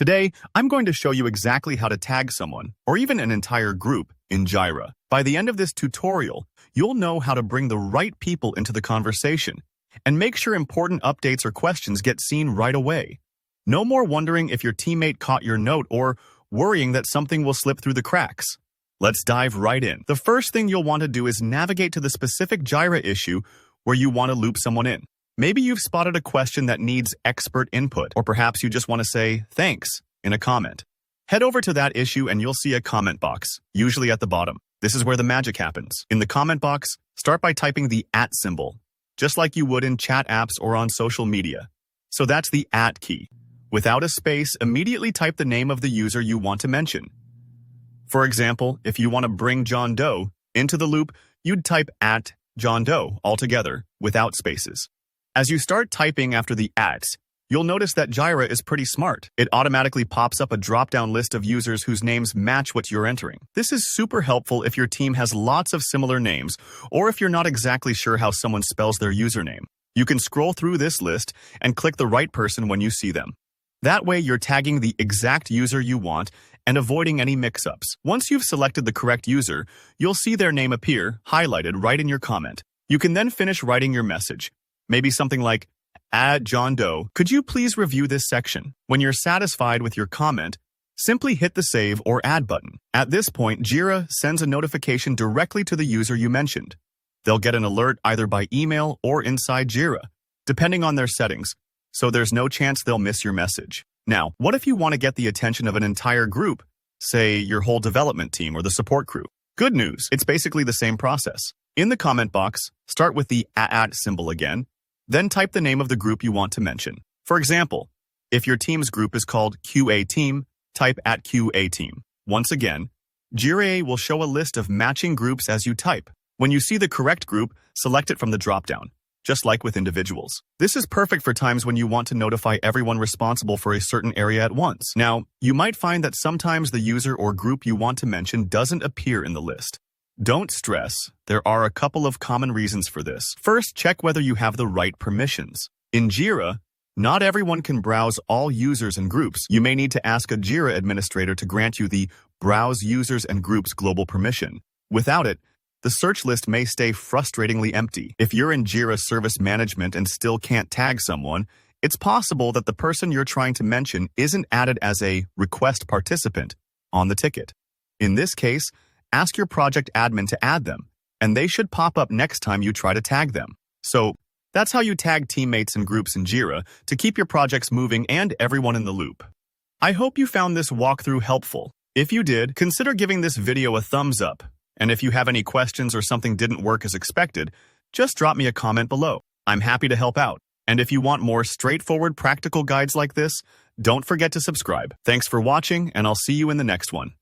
Today, I'm going to show you exactly how to tag someone, or even an entire group, in Jira. By the end of this tutorial, you'll know how to bring the right people into the conversation and make sure important updates or questions get seen right away. No more wondering if your teammate caught your note or worrying that something will slip through the cracks. Let's dive right in. The first thing you'll want to do is navigate to the specific Jira issue where you want to loop someone in. Maybe you've spotted a question that needs expert input, or perhaps you just want to say thanks in a comment. Head over to that issue and you'll see a comment box, usually at the bottom. This is where the magic happens. In the comment box, start by typing the @ symbol, just like you would in chat apps or on social media. So that's the @ key. Without a space, immediately type the name of the user you want to mention. For example, if you want to bring John Doe into the loop, you'd type @John Doe altogether, without spaces. As you start typing after the @s, you'll notice that Jira is pretty smart. It automatically pops up a drop-down list of users whose names match what you're entering. This is super helpful if your team has lots of similar names, or if you're not exactly sure how someone spells their username. You can scroll through this list and click the right person when you see them. That way, you're tagging the exact user you want and avoiding any mix-ups. Once you've selected the correct user, you'll see their name appear, highlighted right in your comment. You can then finish writing your message. Maybe something like, John Doe, could you please review this section? When you're satisfied with your comment, simply hit the Save or Add button. At this point, Jira sends a notification directly to the user you mentioned. They'll get an alert either by email or inside Jira, depending on their settings, so there's no chance they'll miss your message. Now, what if you want to get the attention of an entire group, say your whole development team or the support crew? Good news, it's basically the same process. In the comment box, start with the @ symbol again, then type the name of the group you want to mention. For example, if your team's group is called QA Team, type @QA Team. Once again, Jira will show a list of matching groups as you type. When you see the correct group, select it from the dropdown, just like with individuals. This is perfect for times when you want to notify everyone responsible for a certain area at once. Now, you might find that sometimes the user or group you want to mention doesn't appear in the list. Don't stress, there are a couple of common reasons for this. First, check whether you have the right permissions. In Jira, not everyone can browse all users and groups. You may need to ask a Jira administrator to grant you the Browse Users and Groups global permission. Without it, the search list may stay frustratingly empty. If you're in Jira Service Management and still can't tag someone, it's possible that the person you're trying to mention isn't added as a request participant on the ticket. In this case, ask your project admin to add them, and they should pop up next time you try to tag them. So, that's how you tag teammates and groups in Jira to keep your projects moving and everyone in the loop. I hope you found this walkthrough helpful. If you did, consider giving this video a thumbs up. And if you have any questions or something didn't work as expected, just drop me a comment below. I'm happy to help out. And if you want more straightforward practical guides like this, don't forget to subscribe. Thanks for watching, and I'll see you in the next one.